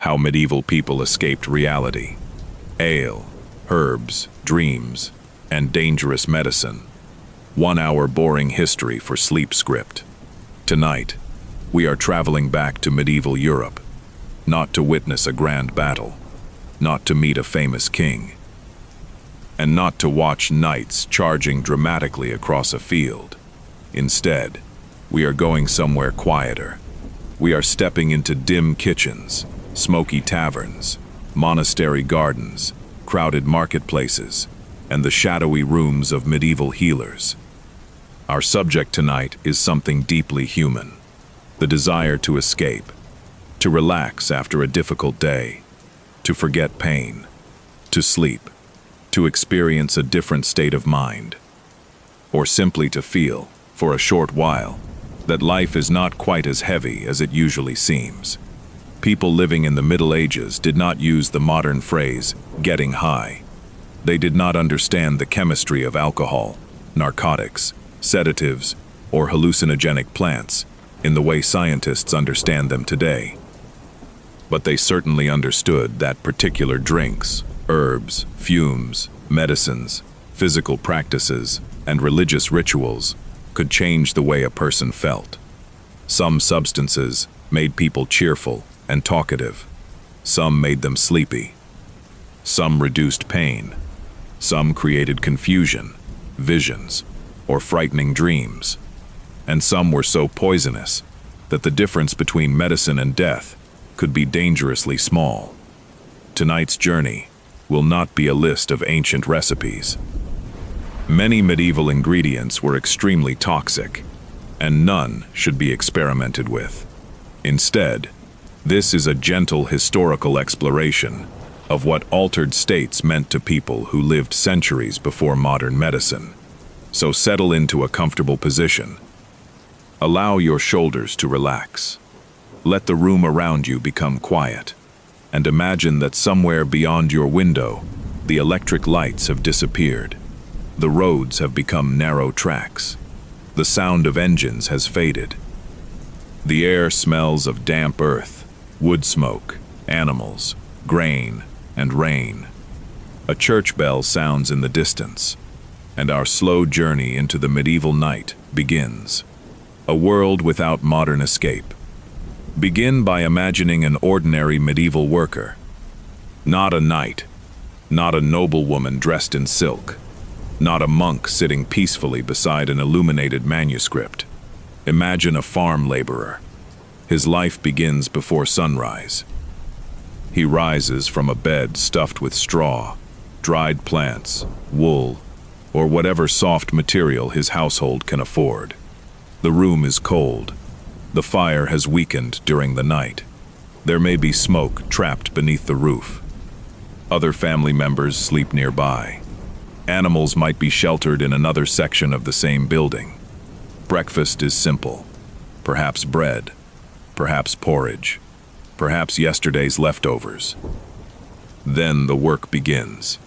How medieval people escaped reality. Ale, herbs, dreams, and dangerous medicine. 1 hour boring history for sleep script. Tonight, we are traveling back to medieval Europe, not to witness a grand battle, not to meet a famous king, and not to watch knights charging dramatically across a field. Instead, we are going somewhere quieter. We are stepping into dim kitchens, smoky taverns, monastery gardens, crowded marketplaces, and the shadowy rooms of medieval healers. Our subject tonight is something deeply human: the desire to escape, to relax after a difficult day, to forget pain, to sleep, to experience a different state of mind, or simply to feel, for a short while, that life is not quite as heavy as it usually seems. People living in the Middle Ages did not use the modern phrase, getting high. They did not understand the chemistry of alcohol, narcotics, sedatives, or hallucinogenic plants in the way scientists understand them today. But they certainly understood that particular drinks, herbs, fumes, medicines, physical practices, and religious rituals could change the way a person felt. Some substances made people cheerful and talkative. Some made them sleepy. Some reduced pain. Some created confusion, visions, or frightening dreams. And some were so poisonous that the difference between medicine and death could be dangerously small. Tonight's journey will not be a list of ancient recipes. Many medieval ingredients were extremely toxic, and none should be experimented with. Instead, this is a gentle historical exploration of what altered states meant to people who lived centuries before modern medicine. So settle into a comfortable position. Allow your shoulders to relax. Let the room around you become quiet, and imagine that somewhere beyond your window, the electric lights have disappeared. The roads have become narrow tracks. The sound of engines has faded. The air smells of damp earth, wood smoke, animals, grain, and rain. A church bell sounds in the distance, and our slow journey into the medieval night begins. A world without modern escape. Begin by imagining an ordinary medieval worker. Not a knight, not a noblewoman dressed in silk, not a monk sitting peacefully beside an illuminated manuscript. Imagine a farm laborer. His life begins before sunrise. He rises from a bed stuffed with straw, dried plants, wool, or whatever soft material his household can afford. The room is cold. The fire has weakened during the night. There may be smoke trapped beneath the roof. Other family members sleep nearby. Animals might be sheltered in another section of the same building. Breakfast is simple. Perhaps bread, perhaps porridge, perhaps yesterday's leftovers. Then the work begins.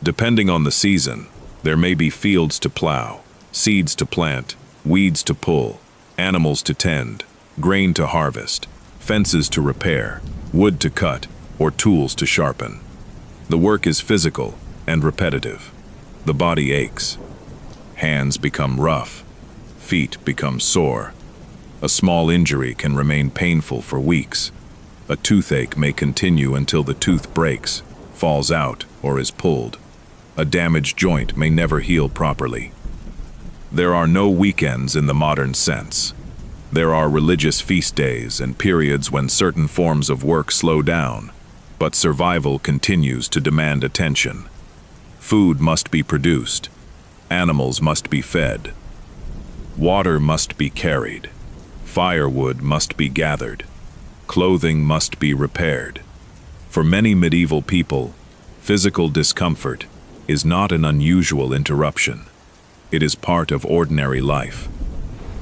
Depending on the season, there may be fields to plow, seeds to plant, weeds to pull, animals to tend, grain to harvest, fences to repair, wood to cut, or tools to sharpen. The work is physical and repetitive. The body aches. Hands become rough. Feet become sore. A small injury can remain painful for weeks. A toothache may continue until the tooth breaks, falls out, or is pulled. A damaged joint may never heal properly. There are no weekends in the modern sense. There are religious feast days and periods when certain forms of work slow down, but survival continues to demand attention. Food must be produced. Animals must be fed. Water must be carried. Firewood must be gathered. Clothing must be repaired. For many medieval people, physical discomfort is not an unusual interruption. It is part of ordinary life.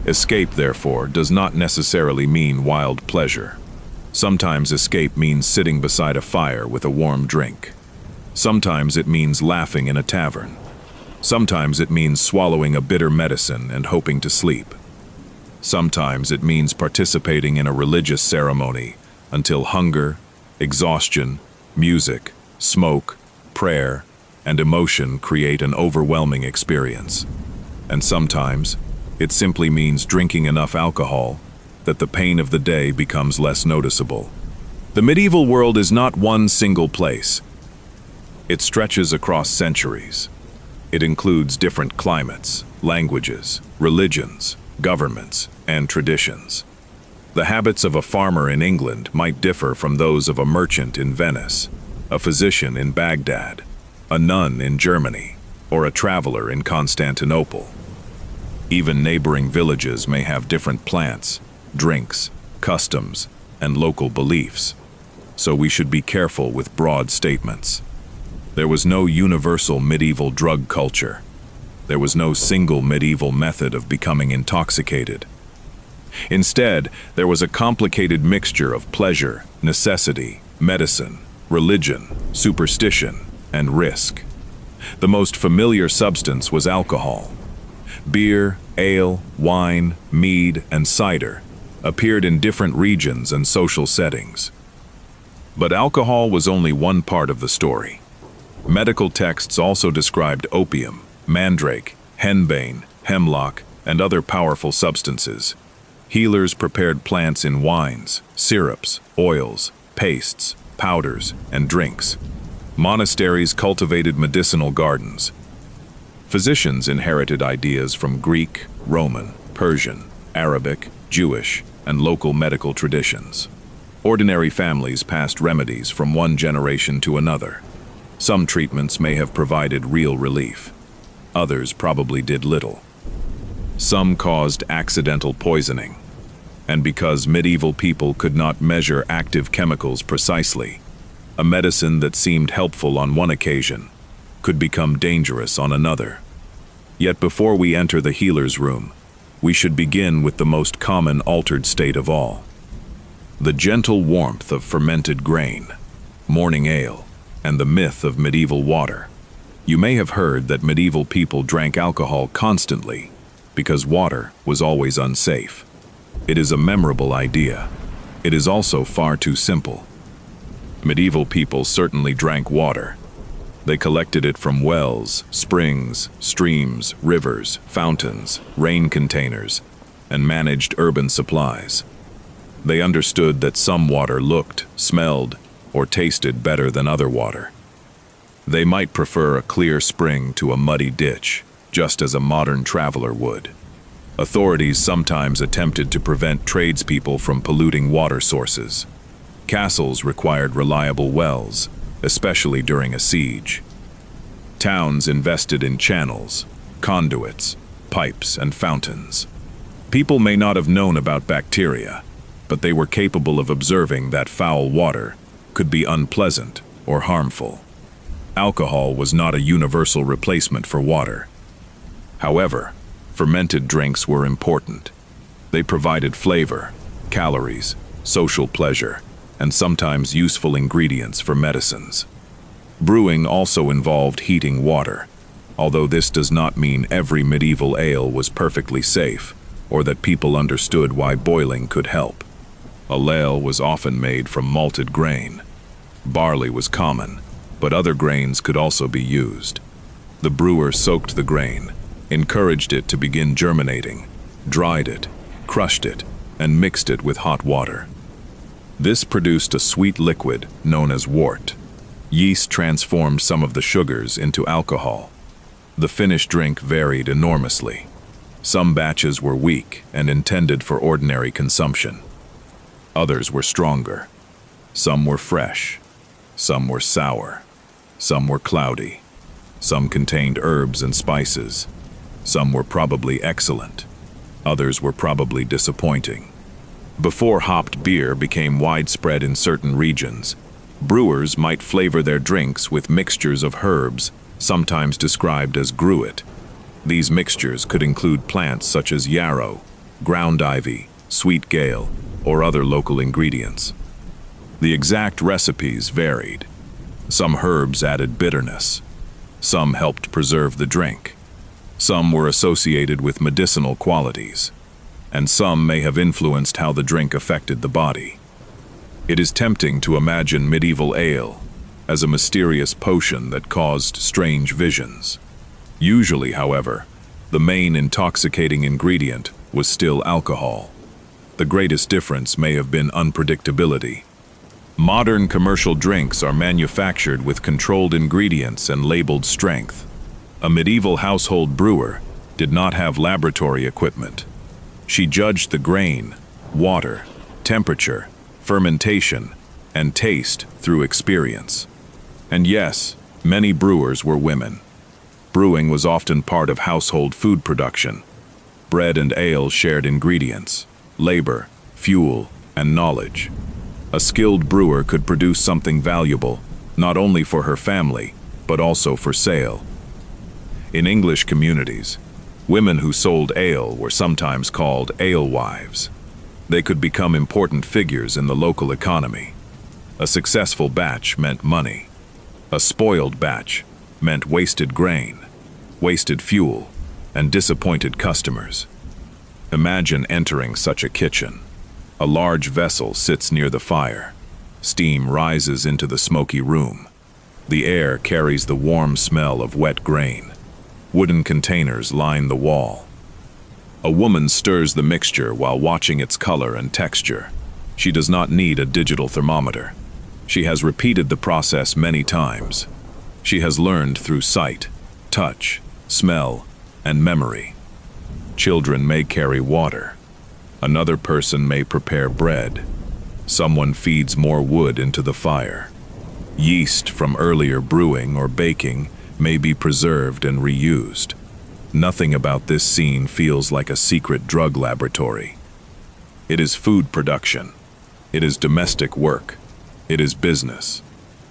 Escape, therefore, does not necessarily mean wild pleasure. Sometimes escape means sitting beside a fire with a warm drink. Sometimes it means laughing in a tavern. Sometimes it means swallowing a bitter medicine and hoping to sleep. Sometimes it means participating in a religious ceremony until hunger, Exhaustion, music, smoke, prayer, and emotion create an overwhelming experience. And sometimes, it simply means drinking enough alcohol that the pain of the day becomes less noticeable. The medieval world is not one single place. It stretches across centuries. It includes different climates, languages, religions, governments, and traditions. The habits of a farmer in England might differ from those of a merchant in Venice, a physician in Baghdad, a nun in Germany, or a traveler in Constantinople. Even neighboring villages may have different plants, drinks, customs, and local beliefs, so we should be careful with broad statements. There was no universal medieval drug culture. There was no single medieval method of becoming intoxicated. Instead, there was a complicated mixture of pleasure, necessity, medicine, religion, superstition, and risk. The most familiar substance was alcohol. Beer, ale, wine, mead, and cider appeared in different regions and social settings. But alcohol was only one part of the story. Medical texts also described opium, mandrake, henbane, hemlock, and other powerful substances. Healers prepared plants in wines, syrups, oils, pastes, powders, and drinks. Monasteries cultivated medicinal gardens. Physicians inherited ideas from Greek, Roman, Persian, Arabic, Jewish, and local medical traditions. Ordinary families passed remedies from one generation to another. Some treatments may have provided real relief. Others probably did little. Some caused accidental poisoning. And because medieval people could not measure active chemicals precisely, a medicine that seemed helpful on one occasion could become dangerous on another. Yet before we enter the healer's room, we should begin with the most common altered state of all: the gentle warmth of fermented grain, morning ale, and the myth of medieval water. You may have heard that medieval people drank alcohol constantly because water was always unsafe. It is a memorable idea. It is also far too simple. Medieval people certainly drank water. They collected it from wells, springs, streams, rivers, fountains, rain containers, and managed urban supplies. They understood that some water looked, smelled, or tasted better than other water. They might prefer a clear spring to a muddy ditch, just as a modern traveler would. Authorities sometimes attempted to prevent tradespeople from polluting water sources. Castles required reliable wells, especially during a siege. Towns invested in channels, conduits, pipes, and fountains. People may not have known about bacteria, but they were capable of observing that foul water could be unpleasant or harmful. Alcohol was not a universal replacement for water. However, fermented drinks were important. They provided flavor, calories, social pleasure, and sometimes useful ingredients for medicines. Brewing also involved heating water, although this does not mean every medieval ale was perfectly safe, or that people understood why boiling could help. A ale was often made from malted grain. Barley was common, but other grains could also be used. The brewer soaked the grain, encouraged it to begin germinating, dried it, crushed it, and mixed it with hot water. This produced a sweet liquid known as wort. Yeast transformed some of the sugars into alcohol. The finished drink varied enormously. Some batches were weak and intended for ordinary consumption. Others were stronger. Some were fresh. Some were sour. Some were cloudy. Some contained herbs and spices. Some were probably excellent. Others were probably disappointing. Before hopped beer became widespread in certain regions, brewers might flavor their drinks with mixtures of herbs, sometimes described as gruit. These mixtures could include plants such as yarrow, ground ivy, sweet gale, or other local ingredients. The exact recipes varied. Some herbs added bitterness. Some helped preserve the drink. Some were associated with medicinal qualities, and some may have influenced how the drink affected the body. It is tempting to imagine medieval ale as a mysterious potion that caused strange visions. Usually, however, the main intoxicating ingredient was still alcohol. The greatest difference may have been unpredictability. Modern commercial drinks are manufactured with controlled ingredients and labeled strength. A medieval household brewer did not have laboratory equipment. She judged the grain, water, temperature, fermentation, and taste through experience. And yes, many brewers were women. Brewing was often part of household food production. Bread and ale shared ingredients, labor, fuel, and knowledge. A skilled brewer could produce something valuable, not only for her family, but also for sale. In English communities, women who sold ale were sometimes called alewives. They could become important figures in the local economy. A successful batch meant money. A spoiled batch meant wasted grain, wasted fuel, and disappointed customers. Imagine entering such a kitchen. A large vessel sits near the fire. Steam rises into the smoky room. The air carries the warm smell of wet grain. Wooden containers line the wall. A woman stirs the mixture while watching its color and texture. She does not need a digital thermometer. She has repeated the process many times. She has learned through sight, touch, smell, and memory. Children may carry water. Another person may prepare bread. Someone feeds more wood into the fire. Yeast from earlier brewing or baking may be preserved and reused. Nothing about this scene feels like a secret drug laboratory. It is food production. It is domestic work. It is business.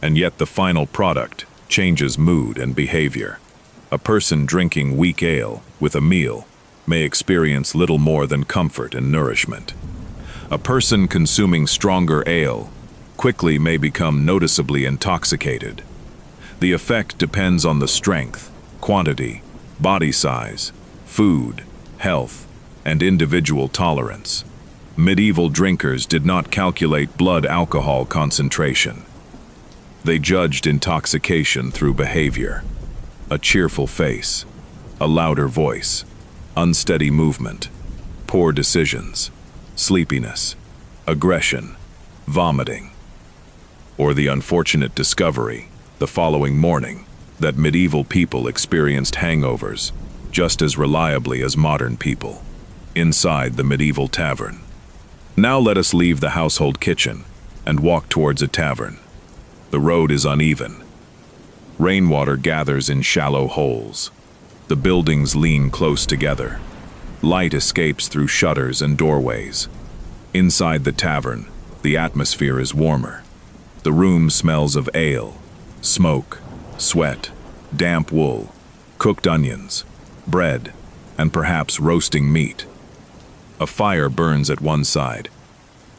And yet the final product changes mood and behavior. A person drinking weak ale with a meal may experience little more than comfort and nourishment. A person consuming stronger ale quickly may become noticeably intoxicated. The effect depends on the strength, quantity, body size, food, health, and individual tolerance. Medieval drinkers did not calculate blood alcohol concentration. They judged intoxication through behavior. A cheerful face, a louder voice, unsteady movement, poor decisions, sleepiness, aggression, vomiting. Or the unfortunate discovery, the following morning, that medieval people experienced hangovers just as reliably as modern people, inside the medieval tavern. Now let us leave the household kitchen and walk towards a tavern. The road is uneven. Rainwater gathers in shallow holes. The buildings lean close together. Light escapes through shutters and doorways. Inside the tavern, the atmosphere is warmer. The room smells of ale, smoke, sweat, damp wool, cooked onions, bread, and perhaps roasting meat. A fire burns at one side.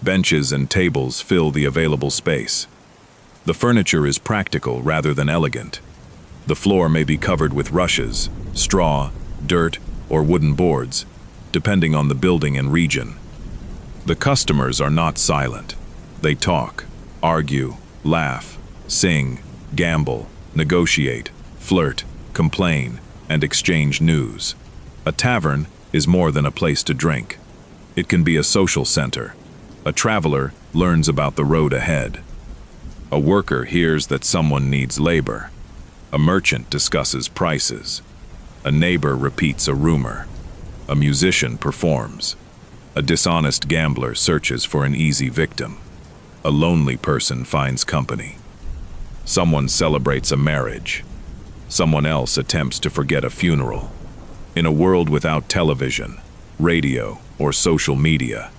Benches and tables fill the available space. The furniture is practical rather than elegant. The floor may be covered with rushes, straw, dirt, or wooden boards, depending on the building and region. The customers are not silent. They talk, argue, laugh, sing, gamble, negotiate, flirt, complain, and exchange news. A tavern is more than a place to drink. It can be a social center. A traveler learns about the road ahead. A worker hears that someone needs labor. A merchant discusses prices. A neighbor repeats a rumor. A musician performs. A dishonest gambler searches for an easy victim. A lonely person finds company. Someone celebrates a marriage. Someone else attempts to forget a funeral. In a world without television, radio, or social media,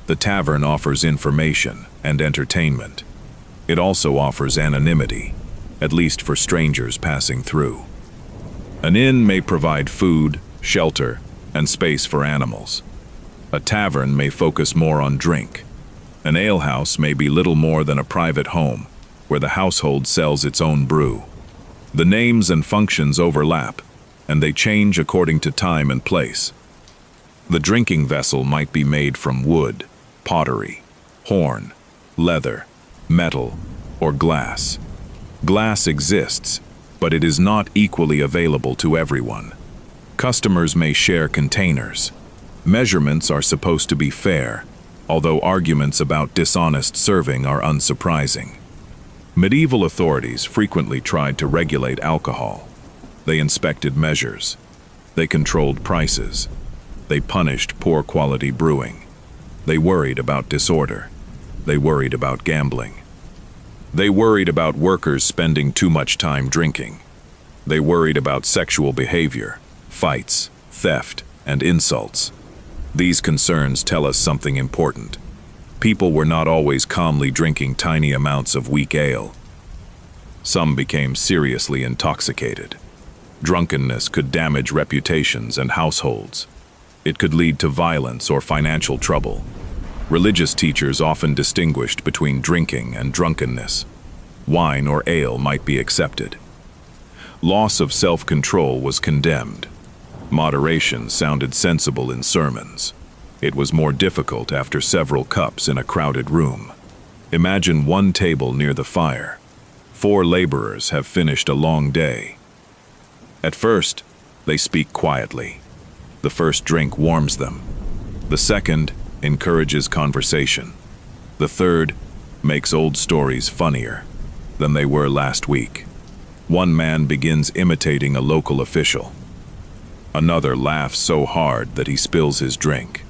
the tavern offers information and entertainment. It also offers anonymity, at least for strangers passing through. An inn may provide food, shelter, and space for animals. A tavern may focus more on drink. An alehouse may be little more than a private home, where the household sells its own brew. The names and functions overlap, and they change according to time and place. The drinking vessel might be made from wood, pottery, horn, leather, metal, or glass. Glass exists, but it is not equally available to everyone. Customers may share containers. Measurements are supposed to be fair, although arguments about dishonest serving are unsurprising. Medieval authorities frequently tried to regulate alcohol. They inspected measures. They controlled prices. They punished poor quality brewing. They worried about disorder. They worried about gambling. They worried about workers spending too much time drinking. They worried about sexual behavior, fights, theft, and insults. These concerns tell us something important. People were not always calmly drinking tiny amounts of weak ale. Some became seriously intoxicated. Drunkenness could damage reputations and households. It could lead to violence or financial trouble. Religious teachers often distinguished between drinking and drunkenness. Wine or ale might be accepted. Loss of self-control was condemned. Moderation sounded sensible in sermons. It was more difficult after several cups in a crowded room. Imagine one table near the fire. 4 laborers have finished a long day. At first, they speak quietly. The first drink warms them. The second encourages conversation. The third makes old stories funnier than they were last week. One man begins imitating a local official. Another laughs so hard that he spills his drink.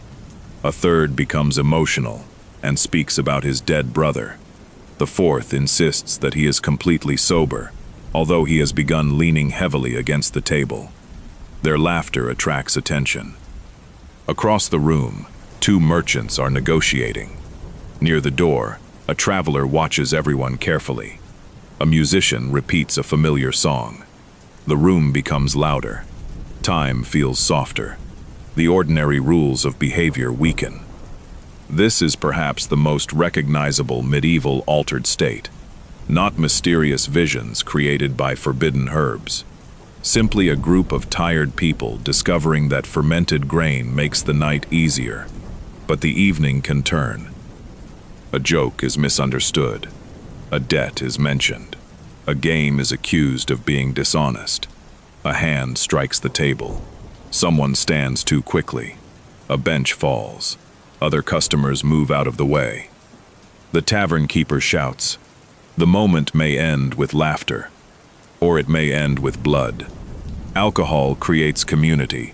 A third becomes emotional and speaks about his dead brother. The fourth insists that he is completely sober, although he has begun leaning heavily against the table. Their laughter attracts attention. Across the room, 2 merchants are negotiating. Near the door, a traveler watches everyone carefully. A musician repeats a familiar song. The room becomes louder. Time feels softer. The ordinary rules of behavior weaken. This is perhaps the most recognizable medieval altered state. Not mysterious visions created by forbidden herbs. Simply a group of tired people discovering that fermented grain makes the night easier, but the evening can turn. A joke is misunderstood. A debt is mentioned. A game is accused of being dishonest. A hand strikes the table. Someone stands too quickly. A bench falls. Other customers move out of the way. The tavern keeper shouts. The moment may end with laughter, or it may end with blood. Alcohol creates community,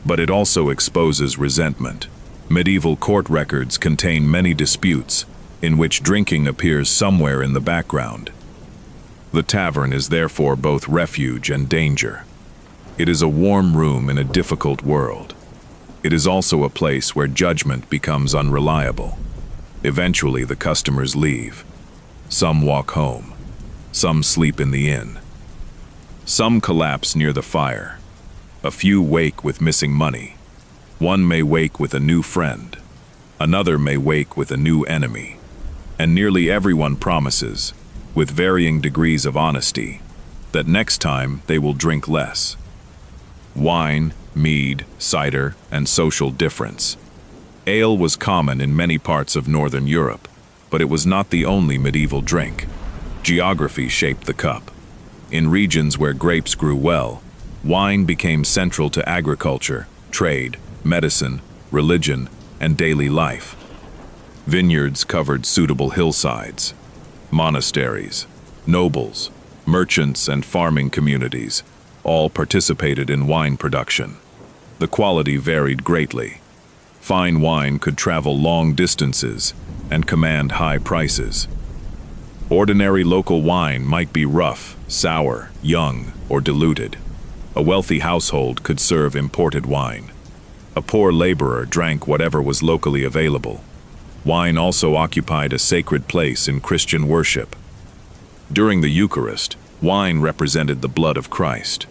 but it also exposes resentment. Medieval court records contain many disputes in which drinking appears somewhere in the background. The tavern is therefore both refuge and danger. It is a warm room in a difficult world. It is also a place where judgment becomes unreliable. Eventually, the customers leave. Some walk home. Some sleep in the inn. Some collapse near the fire. A few wake with missing money. One may wake with a new friend. Another may wake with a new enemy. And nearly everyone promises, with varying degrees of honesty, that next time they will drink less. Wine, mead, cider, and social difference. Ale was common in many parts of Northern Europe, but it was not the only medieval drink. Geography shaped the cup. In regions where grapes grew well, wine became central to agriculture, trade, medicine, religion, and daily life. Vineyards covered suitable hillsides. Monasteries, nobles, merchants, and farming communities all participated in wine production. The quality varied greatly. Fine wine could travel long distances and command high prices. Ordinary local wine might be rough, sour, young, or diluted. A wealthy household could serve imported wine. A poor laborer drank whatever was locally available. Wine also occupied a sacred place in Christian worship. During the Eucharist, wine represented the blood of Christ.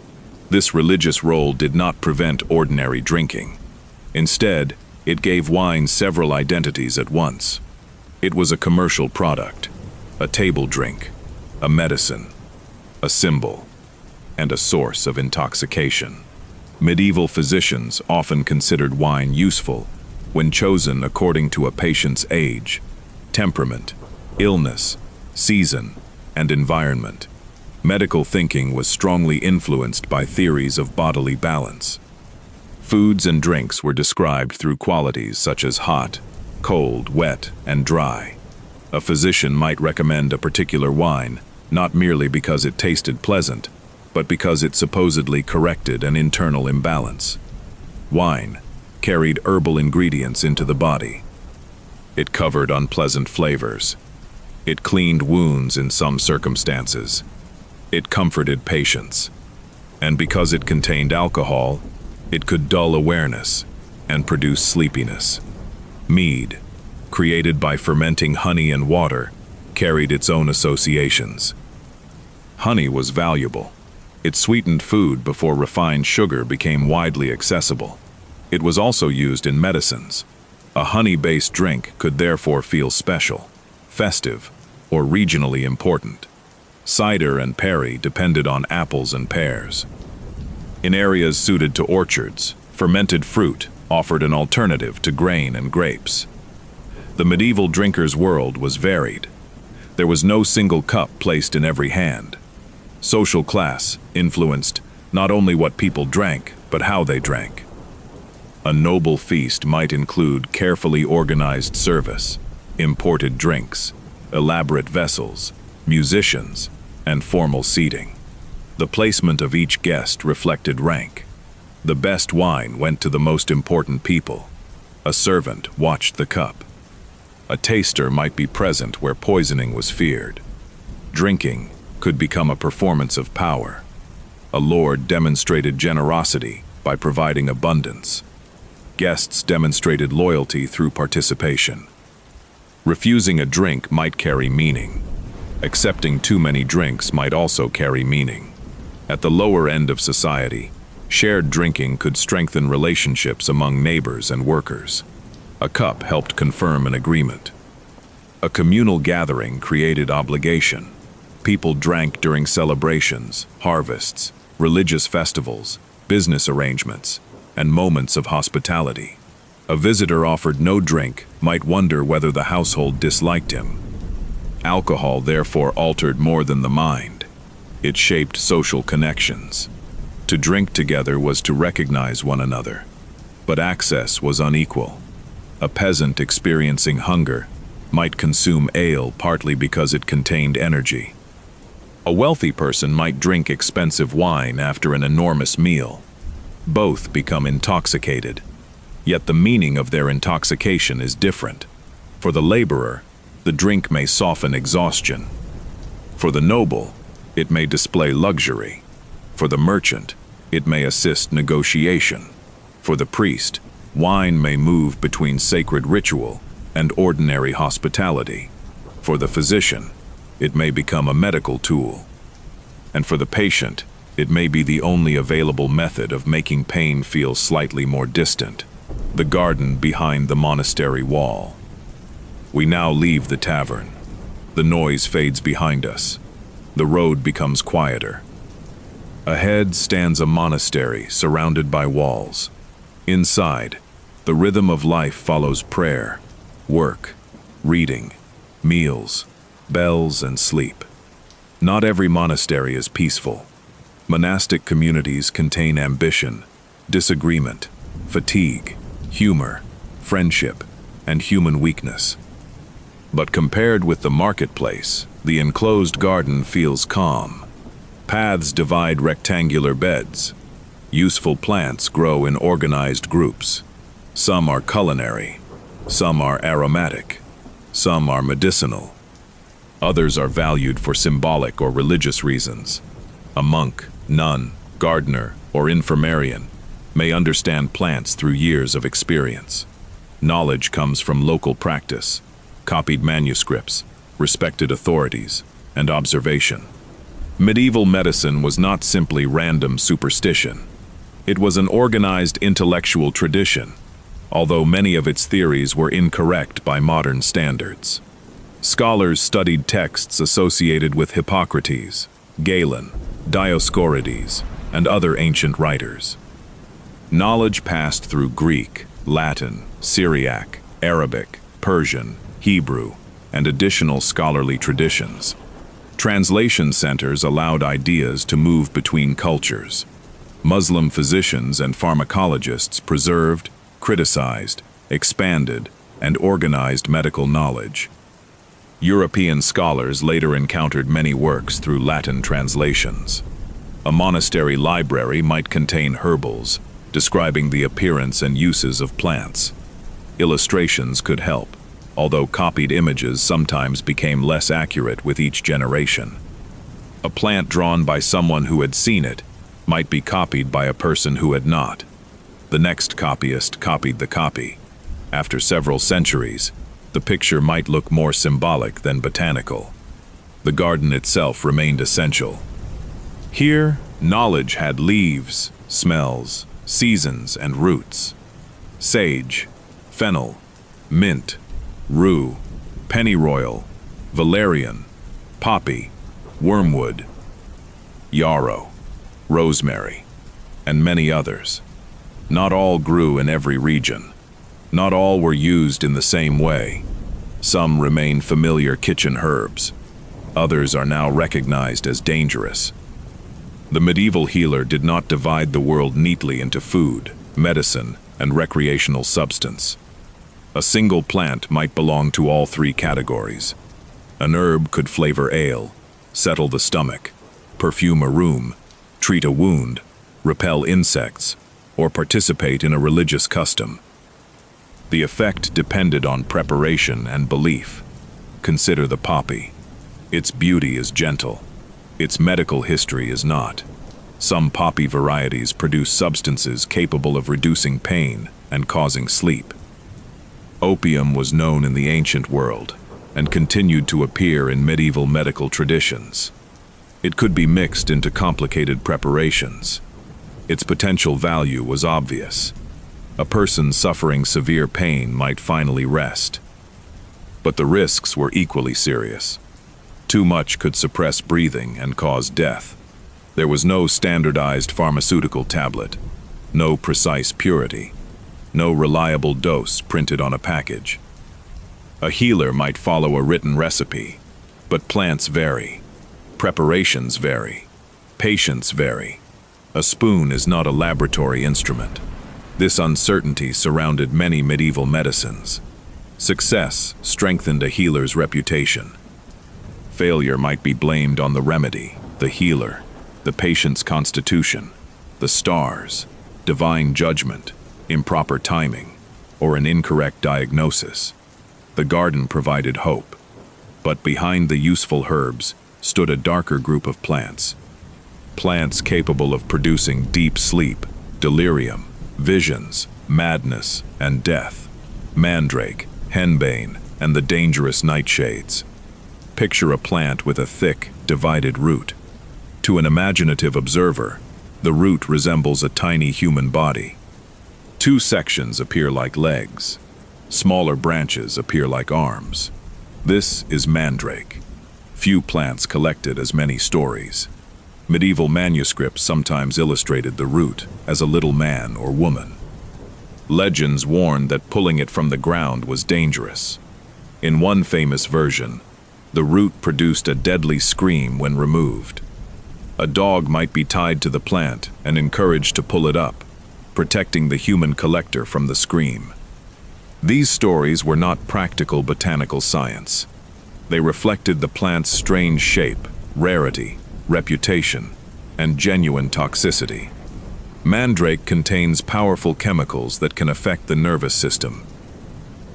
This religious role did not prevent ordinary drinking. Instead, it gave wine several identities at once. It was a commercial product, a table drink, a medicine, a symbol, and a source of intoxication. Medieval physicians often considered wine useful when chosen according to a patient's age, temperament, illness, season, and environment. Medical thinking was strongly influenced by theories of bodily balance. Foods and drinks were described through qualities such as hot, cold, wet, and dry. A physician might recommend a particular wine, not merely because it tasted pleasant, but because it supposedly corrected an internal imbalance. Wine carried herbal ingredients into the body. It covered unpleasant flavors. It cleaned wounds in some circumstances. It comforted patients. And because it contained alcohol, it could dull awareness and produce sleepiness. Mead, created by fermenting honey and water, carried its own associations. Honey was valuable. It sweetened food before refined sugar became widely accessible. It was also used in medicines. A honey-based drink could therefore feel special, festive, or regionally important. Cider and perry depended on apples and pears. In areas suited to orchards, fermented fruit offered an alternative to grain and grapes. The medieval drinker's world was varied. There was no single cup placed in every hand. Social class influenced not only what people drank, but how they drank. A noble feast might include carefully organized service, imported drinks, elaborate vessels, musicians, and formal seating. The placement of each guest reflected rank. The best wine went to the most important people. A servant watched the cup. A taster might be present where poisoning was feared. Drinking could become a performance of power. A lord demonstrated generosity by providing abundance. Guests demonstrated loyalty through participation. Refusing a drink might carry meaning. Accepting too many drinks might also carry meaning. At the lower end of society, shared drinking could strengthen relationships among neighbors and workers. A cup helped confirm an agreement. A communal gathering created obligation. People drank during celebrations, harvests, religious festivals, business arrangements, and moments of hospitality. A visitor offered no drink might wonder whether the household disliked him. Alcohol therefore altered more than the mind. It shaped social connections. To drink together was to recognize one another. But access was unequal. A peasant experiencing hunger might consume ale partly because it contained energy. A wealthy person might drink expensive wine after an enormous meal. Both become intoxicated. Yet the meaning of their intoxication is different. For the laborer, the drink may soften exhaustion. For the noble, it may display luxury. For the merchant, it may assist negotiation. For the priest, wine may move between sacred ritual and ordinary hospitality. For the physician, it may become a medical tool. And for the patient, it may be the only available method of making pain feel slightly more distant. The garden behind the monastery wall. We now leave the tavern. The noise fades behind us. The road becomes quieter. Ahead stands a monastery surrounded by walls. Inside, the rhythm of life follows prayer, work, reading, meals, bells, and sleep. Not every monastery is peaceful. Monastic communities contain ambition, disagreement, fatigue, humor, friendship, and human weakness. But compared with the marketplace, the enclosed garden feels calm. Paths divide rectangular beds. Useful plants grow in organized groups. Some are culinary, some are aromatic, some are medicinal. Others are valued for symbolic or religious reasons. A monk, nun, gardener, or infirmarian may understand plants through years of experience. Knowledge comes from local practice, copied manuscripts, respected authorities, and observation. Medieval medicine was not simply random superstition. It was an organized intellectual tradition, although many of its theories were incorrect by modern standards. Scholars studied texts associated with Hippocrates, Galen, Dioscorides, and other ancient writers. Knowledge passed through Greek, Latin, Syriac, Arabic, Persian, Hebrew, and additional scholarly traditions. Translation centers allowed ideas to move between cultures. Muslim physicians and pharmacologists preserved, criticized, expanded, and organized medical knowledge. European scholars later encountered many works through Latin translations. A monastery library might contain herbals, describing the appearance and uses of plants. Illustrations could help, although copied images sometimes became less accurate with each generation. A plant drawn by someone who had seen it might be copied by a person who had not. The next copyist copied the copy. After several centuries, the picture might look more symbolic than botanical. The garden itself remained essential. Here, knowledge had leaves, smells, seasons, and roots. Sage, fennel, mint, rue, pennyroyal, valerian, poppy, wormwood, yarrow, rosemary, and many others. Not all grew in every region. Not all were used in the same way. Some remain familiar kitchen herbs. Others are now recognized as dangerous. The medieval healer did not divide the world neatly into food, medicine, and recreational substance. A single plant might belong to all three categories. An herb could flavor ale, settle the stomach, perfume a room, treat a wound, repel insects, or participate in a religious custom. The effect depended on preparation and belief. Consider the poppy. Its beauty is gentle. Its medical history is not. Some poppy varieties produce substances capable of reducing pain and causing sleep. Opium was known in the ancient world and continued to appear in medieval medical traditions. It could be mixed into complicated preparations. Its potential value was obvious. A person suffering severe pain might finally rest. But the risks were equally serious. Too much could suppress breathing and cause death. There was no standardized pharmaceutical tablet, no precise purity, no reliable dose printed on a package. A healer might follow a written recipe, but plants vary, preparations vary, patients vary. A spoon is not a laboratory instrument. This uncertainty surrounded many medieval medicines. Success strengthened a healer's reputation. Failure might be blamed on the remedy, the healer, the patient's constitution, the stars, divine judgment, improper timing, or an incorrect diagnosis. The garden provided hope, but behind the useful herbs stood a darker group of plants. Plants capable of producing deep sleep, delirium, visions, madness, and death. Mandrake, henbane, and the dangerous nightshades. Picture a plant with a thick, divided root. To an imaginative observer, the root resembles a tiny human body. Two sections appear like legs. Smaller branches appear like arms. This is mandrake. Few plants collected as many stories. Medieval manuscripts sometimes illustrated the root as a little man or woman. Legends warned that pulling it from the ground was dangerous. In one famous version, the root produced a deadly scream when removed. A dog might be tied to the plant and encouraged to pull it up, protecting the human collector from the scream. These stories were not practical botanical science. They reflected the plant's strange shape, rarity, reputation, and genuine toxicity. Mandrake contains powerful chemicals that can affect the nervous system.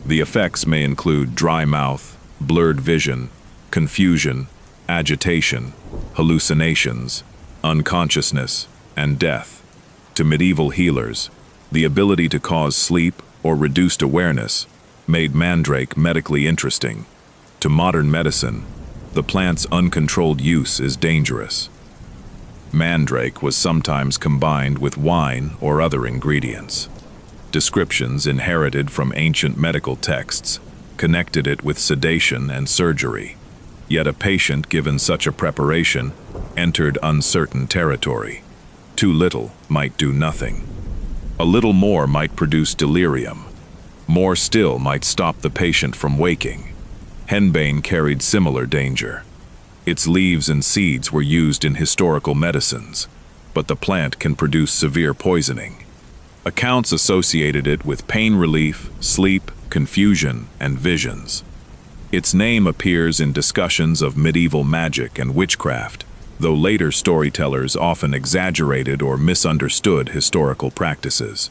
The effects may include dry mouth, blurred vision, confusion, agitation, hallucinations, unconsciousness, and death. To medieval healers, the ability to cause sleep or reduced awareness made mandrake medically interesting. To modern medicine, the plant's uncontrolled use is dangerous. Mandrake was sometimes combined with wine or other ingredients. Descriptions inherited from ancient medical texts connected it with sedation and surgery. Yet a patient given such a preparation entered uncertain territory. Too little might do nothing. A little more might produce delirium. More still might stop the patient from waking. Henbane carried similar danger. Its leaves and seeds were used in historical medicines, but the plant can produce severe poisoning. Accounts associated it with pain relief, sleep, confusion, and visions. Its name appears in discussions of medieval magic and witchcraft, though later storytellers often exaggerated or misunderstood historical practices.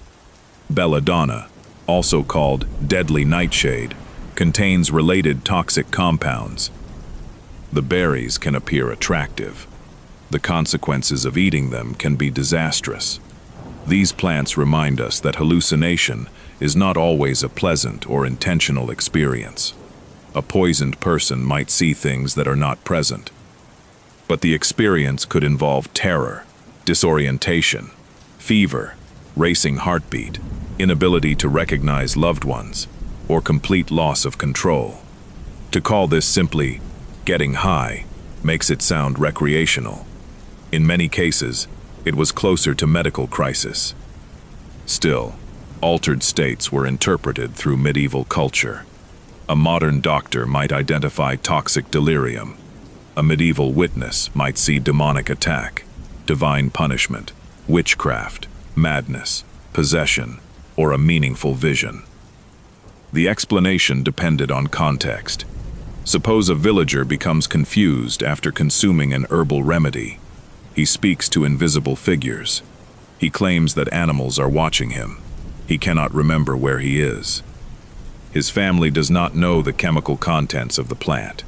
Belladonna, also called deadly nightshade, contains related toxic compounds. The berries can appear attractive. The consequences of eating them can be disastrous. These plants remind us that hallucination is not always a pleasant or intentional experience. A poisoned person might see things that are not present, but the experience could involve terror, disorientation, fever, racing heartbeat, inability to recognize loved ones, or complete loss of control. To call this simply getting high makes it sound recreational. In many cases, it was closer to medical crisis. Still, altered states were interpreted through medieval culture. A modern doctor might identify toxic delirium. A medieval witness might see demonic attack, divine punishment, witchcraft, madness, possession, or a meaningful vision. The explanation depended on context. Suppose a villager becomes confused after consuming an herbal remedy. He speaks to invisible figures. He claims that animals are watching him. He cannot remember where he is. His family does not know the chemical contents of the plant.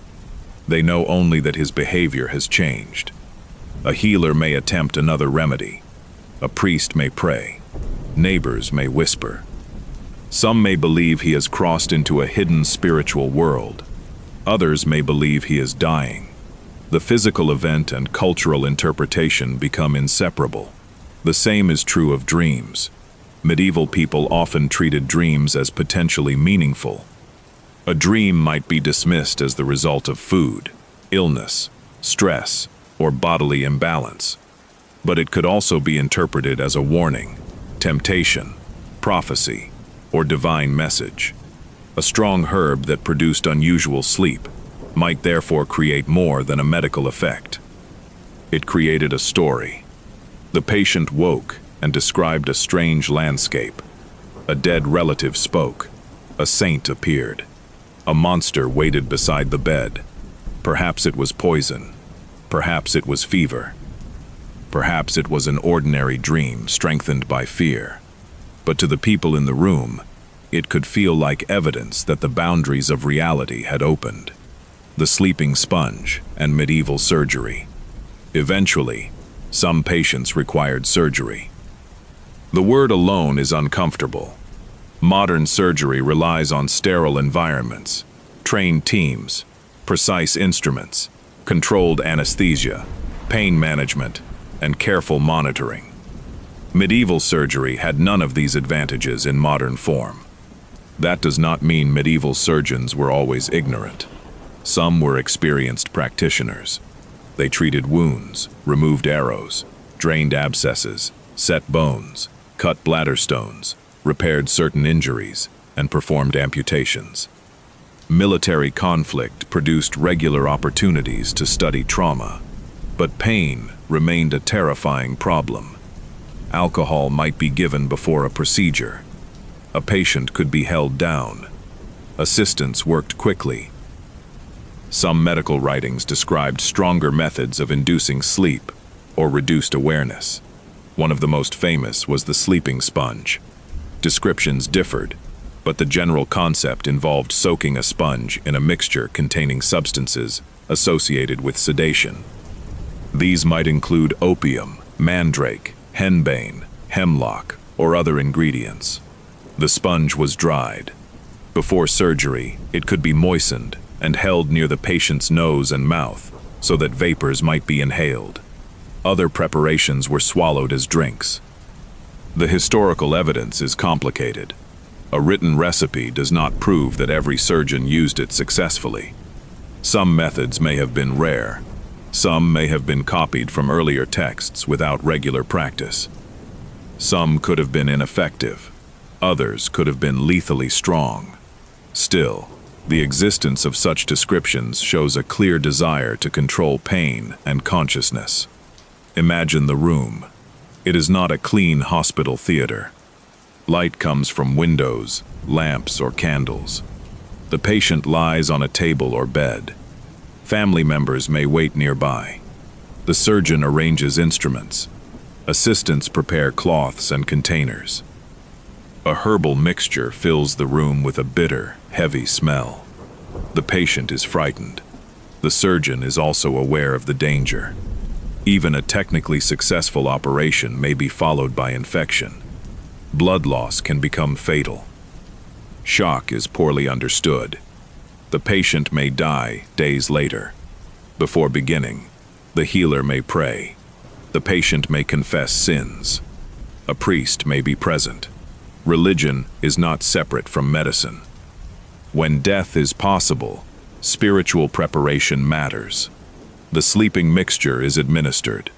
They know only that his behavior has changed. A healer may attempt another remedy. A priest may pray. Neighbors may whisper. Some may believe he has crossed into a hidden spiritual world. Others may believe he is dying. The physical event and cultural interpretation become inseparable. The same is true of dreams. Medieval people often treated dreams as potentially meaningful. A dream might be dismissed as the result of food, illness, stress, or bodily imbalance. But it could also be interpreted as a warning, temptation, prophecy, or divine message. A strong herb that produced unusual sleep might therefore create more than a medical effect. It created a story. The patient woke and described a strange landscape. A dead relative spoke. A saint appeared. A monster waited beside the bed. Perhaps it was poison. Perhaps it was fever. Perhaps it was an ordinary dream strengthened by fear. But to the people in the room, it could feel like evidence that the boundaries of reality had opened. The sleeping sponge and medieval surgery. Eventually, some patients required surgery. The word alone is uncomfortable. Modern surgery relies on sterile environments, trained teams, precise instruments, controlled anesthesia, pain management, and careful monitoring. Medieval surgery had none of these advantages in modern form. That does not mean medieval surgeons were always ignorant. Some were experienced practitioners. They treated wounds, removed arrows, drained abscesses, set bones, cut bladder stones, repaired certain injuries, and performed amputations. Military conflict produced regular opportunities to study trauma, but pain remained a terrifying problem. Alcohol might be given before a procedure. A patient could be held down. Assistance worked quickly. Some medical writings described stronger methods of inducing sleep or reduced awareness. One of the most famous was the sleeping sponge. Descriptions differed, but the general concept involved soaking a sponge in a mixture containing substances associated with sedation. These might include opium, mandrake, henbane, hemlock, or other ingredients. The sponge was dried. Before surgery, it could be moistened and held near the patient's nose and mouth so that vapors might be inhaled. Other preparations were swallowed as drinks. The historical evidence is complicated. A written recipe does not prove that every surgeon used it successfully. Some methods may have been rare. Some may have been copied from earlier texts without regular practice. Some could have been ineffective. Others could have been lethally strong. Still, The existence of such descriptions shows a clear desire to control pain and consciousness. Imagine the room. It is not a clean hospital theater. Light comes from windows, lamps, or candles. The patient lies on a table or bed. Family members may wait nearby. The surgeon arranges instruments. Assistants prepare cloths and containers. A herbal mixture fills the room with a bitter, heavy smell. The patient is frightened. The surgeon is also aware of the danger. Even a technically successful operation may be followed by infection. Blood loss can become fatal. Shock is poorly understood. The patient may die days later. Before beginning, the healer may pray. The patient may confess sins. A priest may be present. Religion is not separate from medicine. When death is possible, spiritual preparation matters. The sleeping mixture is administered.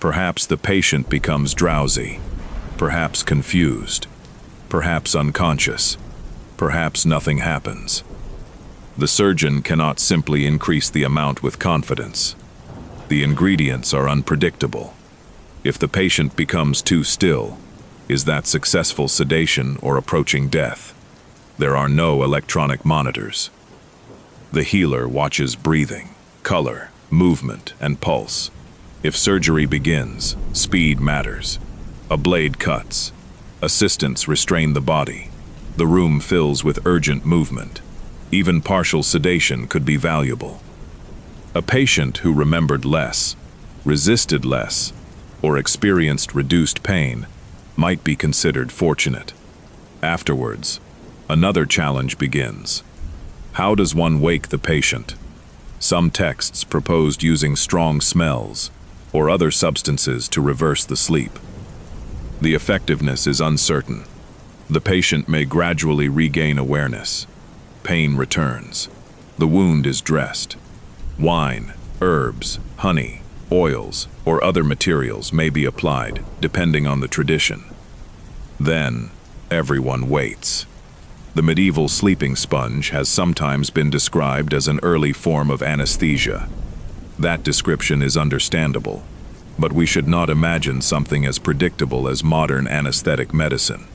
Perhaps the patient becomes drowsy, perhaps confused, perhaps unconscious, perhaps nothing happens. The surgeon cannot simply increase the amount with confidence. The ingredients are unpredictable. If the patient becomes too still, is that successful sedation or approaching death? There are no electronic monitors. The healer watches breathing, color, movement, and pulse. If surgery begins, speed matters. A blade cuts. Assistants restrain the body. The room fills with urgent movement. Even partial sedation could be valuable. A patient who remembered less, resisted less, or experienced reduced pain might be considered fortunate. Afterwards, another challenge begins. How does one wake the patient? Some texts proposed using strong smells or other substances to reverse the sleep. The effectiveness is uncertain. The patient may gradually regain awareness. Pain returns. The wound is dressed. Wine, herbs, honey, oils, or other materials may be applied, depending on the tradition. Then, everyone waits. The medieval sleeping sponge has sometimes been described as an early form of anesthesia. That description is understandable, but we should not imagine something as predictable as modern anesthetic medicine.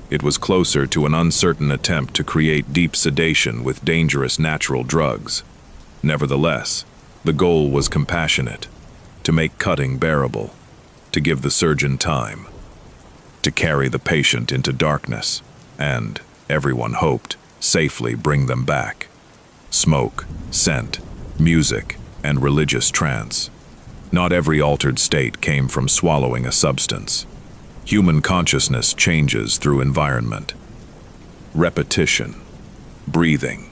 It was closer to an uncertain attempt to create deep sedation with dangerous natural drugs. Nevertheless, the goal was compassionate, to make cutting bearable, to give the surgeon time, to carry the patient into darkness, and, everyone hoped, safely bring them back. Smoke, scent, music, and religious trance. Not every altered state came from swallowing a substance. Human consciousness changes through environment. Repetition, breathing,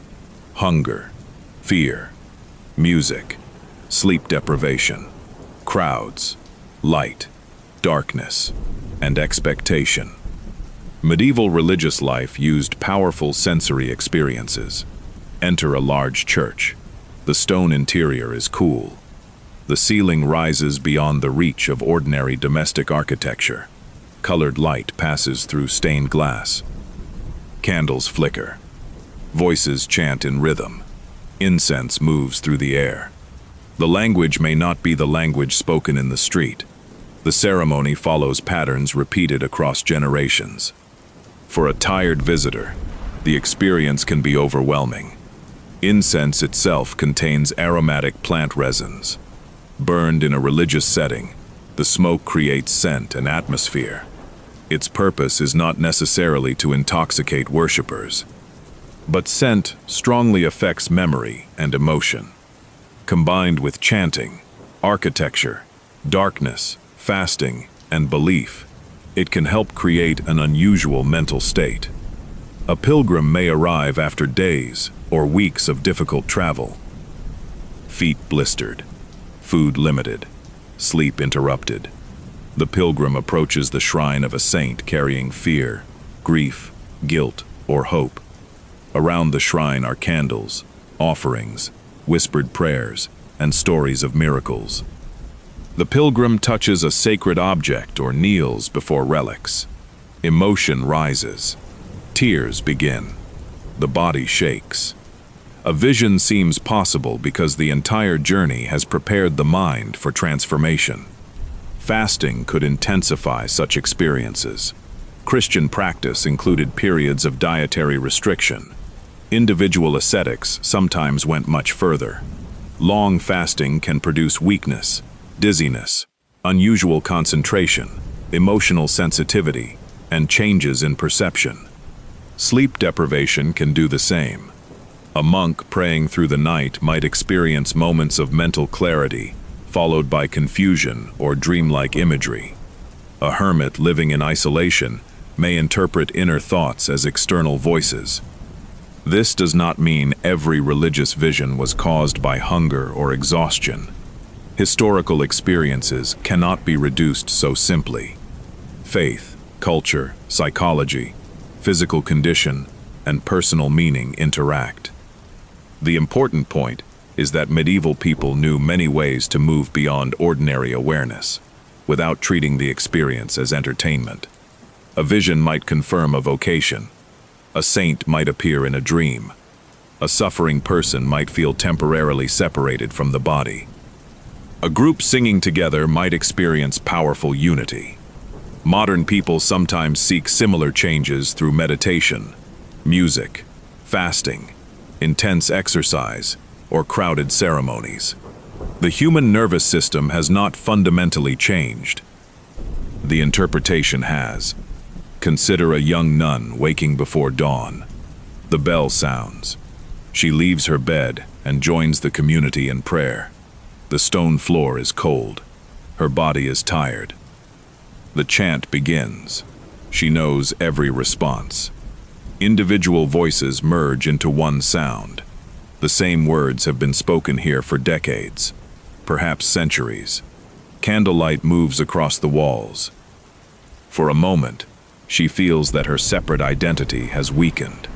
hunger, fear, music, sleep deprivation, crowds, light, darkness, and expectation. Medieval religious life used powerful sensory experiences. Enter a large church. The stone interior is cool. The ceiling rises beyond the reach of ordinary domestic architecture. Colored light passes through stained glass. Candles flicker. Voices chant in rhythm. Incense moves through the air. The language may not be the language spoken in the street. The ceremony follows patterns repeated across generations. For a tired visitor, the experience can be overwhelming. Incense itself contains aromatic plant resins. Burned in a religious setting, the smoke creates scent and atmosphere. Its purpose is not necessarily to intoxicate worshippers, but scent strongly affects memory and emotion. Combined with chanting, architecture, darkness, fasting, and belief, it can help create an unusual mental state. A pilgrim may arrive after days or weeks of difficult travel. Feet blistered, food limited, sleep interrupted. The pilgrim approaches the shrine of a saint carrying fear, grief, guilt, or hope. Around the shrine are candles, offerings, whispered prayers, and stories of miracles. The pilgrim touches a sacred object or kneels before relics. Emotion rises. Tears begin. The body shakes. A vision seems possible because the entire journey has prepared the mind for transformation. Fasting could intensify such experiences. Christian practice included periods of dietary restriction. Individual ascetics sometimes went much further. Long fasting can produce weakness, dizziness, unusual concentration, emotional sensitivity, and changes in perception. Sleep deprivation can do the same. A monk praying through the night might experience moments of mental clarity, followed by confusion or dreamlike imagery. A hermit living in isolation may interpret inner thoughts as external voices. This does not mean every religious vision was caused by hunger or exhaustion. Historical experiences cannot be reduced so simply. Faith, culture, psychology, physical condition, and personal meaning interact. The important point is that medieval people knew many ways to move beyond ordinary awareness, without treating the experience as entertainment. A vision might confirm a vocation. A saint might appear in a dream. A suffering person might feel temporarily separated from the body. A group singing together might experience powerful unity. Modern people sometimes seek similar changes through meditation, music, fasting, intense exercise, or crowded ceremonies. The human nervous system has not fundamentally changed. The interpretation has. Consider a young nun waking before dawn. The bell sounds. She leaves her bed and joins the community in prayer. The stone floor is cold. Her body is tired. The chant begins. She knows every response. Individual voices merge into one sound. The same words have been spoken here for decades, perhaps centuries. Candlelight moves across the walls. For a moment, she feels that her separate identity has weakened.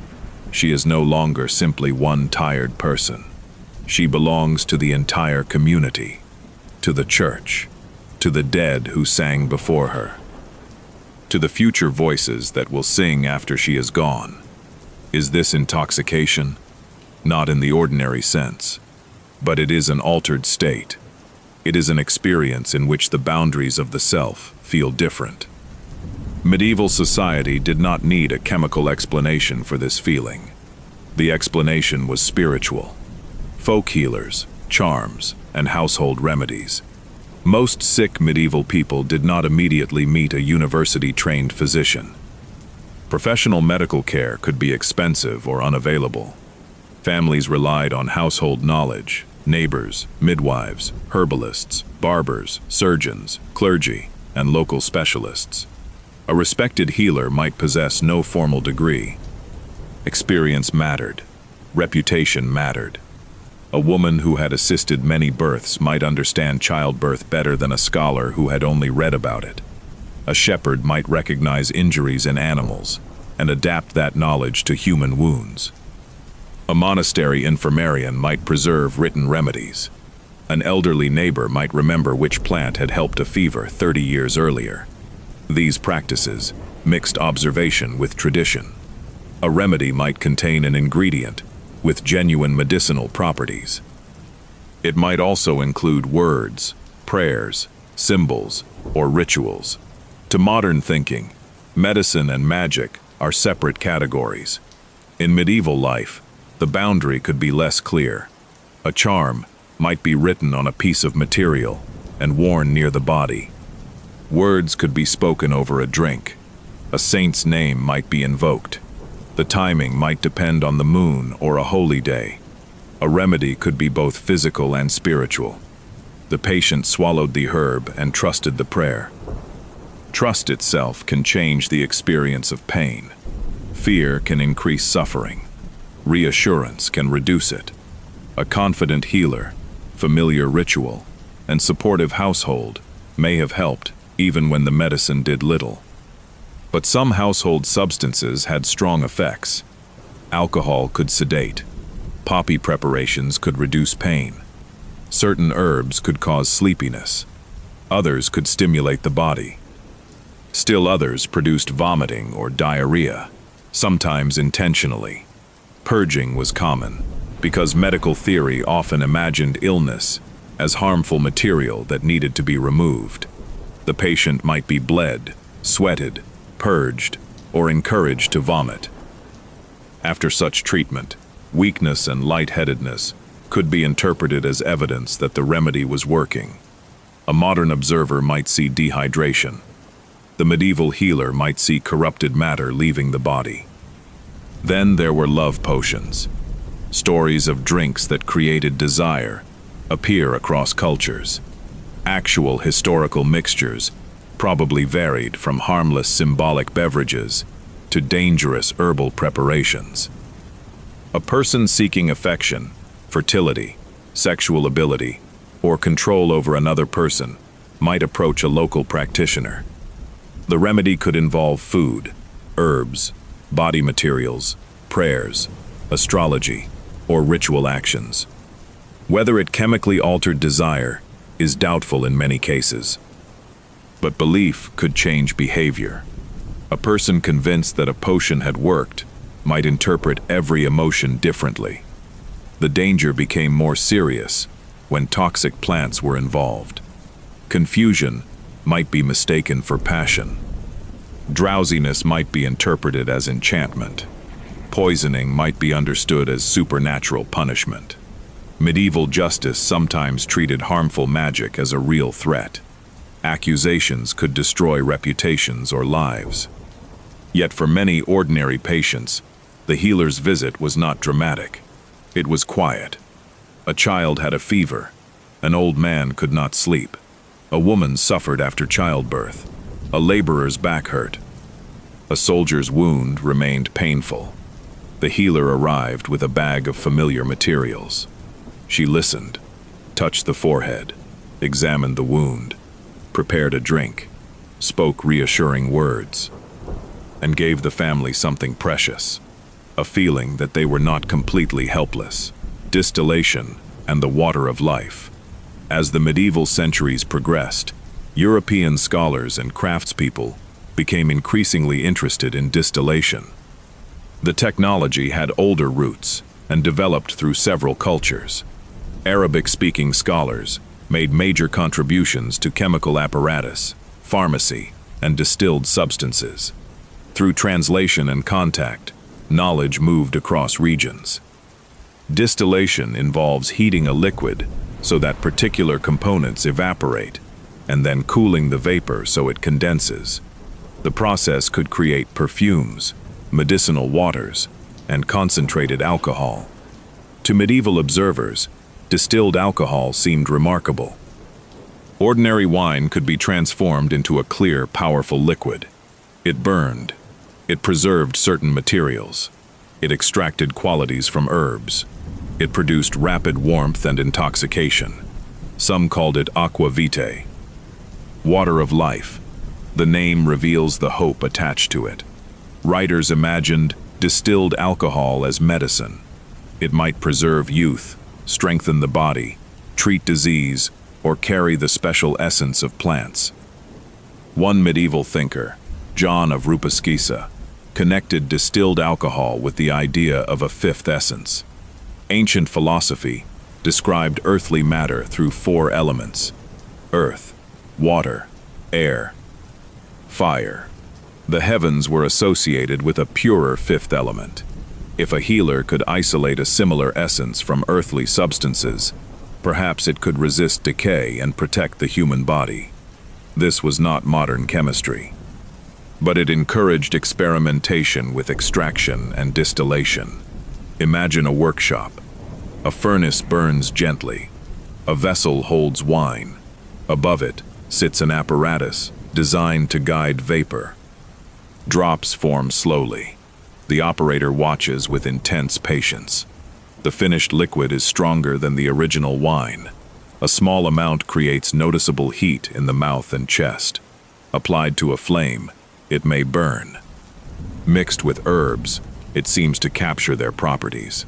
She is no longer simply one tired person. She belongs to the entire community, to the church, to the dead who sang before her, to the future voices that will sing after she is gone. Is this intoxication? Not in the ordinary sense, but it is an altered state. It is an experience in which the boundaries of the self feel different. Medieval society did not need a chemical explanation for this feeling. The explanation was spiritual. Folk healers, charms, and household remedies. Most sick medieval people did not immediately meet a university-trained physician. Professional medical care could be expensive or unavailable. Families relied on household knowledge, neighbors, midwives, herbalists, barbers, surgeons, clergy, and local specialists. A respected healer might possess no formal degree. Experience mattered. Reputation mattered. A woman who had assisted many births might understand childbirth better than a scholar who had only read about it. A shepherd might recognize injuries in animals and adapt that knowledge to human wounds. A monastery infirmarian might preserve written remedies. An elderly neighbor might remember which plant had helped a fever 30 years earlier. These practices mixed observation with tradition. A remedy might contain an ingredient with genuine medicinal properties. It might also include words, prayers, symbols, or rituals. To modern thinking, medicine and magic are separate categories. In medieval life, the boundary could be less clear. A charm might be written on a piece of material and worn near the body. Words could be spoken over a drink. A saint's name might be invoked. The timing might depend on the moon or a holy day. A remedy could be both physical and spiritual. The patient swallowed the herb and trusted the prayer. Trust itself can change the experience of pain. Fear can increase suffering. Reassurance can reduce it. A confident healer, familiar ritual, and supportive household may have helped even when the medicine did little. But some household substances had strong effects. Alcohol could sedate. Poppy preparations could reduce pain. Certain herbs could cause sleepiness. Others could stimulate the body. Still others produced vomiting or diarrhea, sometimes intentionally. Purging was common. because medical theory often imagined illness as harmful material that needed to be removed. The patient might be bled, sweated, purged, or encouraged to vomit. After such treatment, weakness and lightheadedness could be interpreted as evidence that the remedy was working. A modern observer might see dehydration. The medieval healer might see corrupted matter leaving the body. Then there were love potions. Stories of drinks that created desire appear across cultures. Actual historical mixtures probably varied from harmless symbolic beverages to dangerous herbal preparations. A person seeking affection, fertility, sexual ability, or control over another person might approach a local practitioner. The remedy could involve food, herbs, body materials, prayers, astrology, or ritual actions. Whether it chemically altered desire is doubtful in many cases. But belief could change behavior. A person convinced that a potion had worked might interpret every emotion differently. The danger became more serious when toxic plants were involved. Confusion might be mistaken for passion. Drowsiness might be interpreted as enchantment. Poisoning might be understood as supernatural punishment. Medieval justice sometimes treated harmful magic as a real threat. Accusations could destroy reputations or lives. Yet for many ordinary patients, the healer's visit was not dramatic. It was quiet. A child had a fever. An old man could not sleep. A woman suffered after childbirth. A laborer's back hurt. A soldier's wound remained painful. The healer arrived with a bag of familiar materials. She listened, touched the forehead, examined the wound, prepared a drink, spoke reassuring words, and gave the family something precious, a feeling that they were not completely helpless. Distillation and the water of life. As the medieval centuries progressed, European scholars and craftspeople became increasingly interested in distillation. The technology had older roots and developed through several cultures. Arabic-speaking scholars made major contributions to chemical apparatus, pharmacy, and distilled substances. Through translation and contact, knowledge moved across regions. Distillation involves heating a liquid so that particular components evaporate, and then cooling the vapor so it condenses. The process could create perfumes, medicinal waters, and concentrated alcohol. To medieval observers, distilled alcohol seemed remarkable. Ordinary wine could be transformed into a clear, powerful liquid. It burned. It preserved certain materials. It extracted qualities from herbs. It produced rapid warmth and intoxication. Some called it aqua vitae. Water of life. The name reveals the hope attached to it. Writers imagined distilled alcohol as medicine. It might preserve youth, strengthen the body, treat disease, or carry the special essence of plants. One medieval thinker, John of Rupiskisa, connected distilled alcohol with the idea of a fifth essence. Ancient philosophy described earthly matter through four elements: earth, water, air, fire. The heavens were associated with a purer fifth element. If a healer could isolate a similar essence from earthly substances, perhaps it could resist decay and protect the human body. This was not modern chemistry, but it encouraged experimentation with extraction and distillation. Imagine a workshop. A furnace burns gently. A vessel holds wine. Above it sits an apparatus designed to guide vapor. Drops form slowly. The operator watches with intense patience. The finished liquid is stronger than the original wine. A small amount creates noticeable heat in the mouth and chest. Applied to a flame, it may burn. Mixed with herbs, it seems to capture their properties.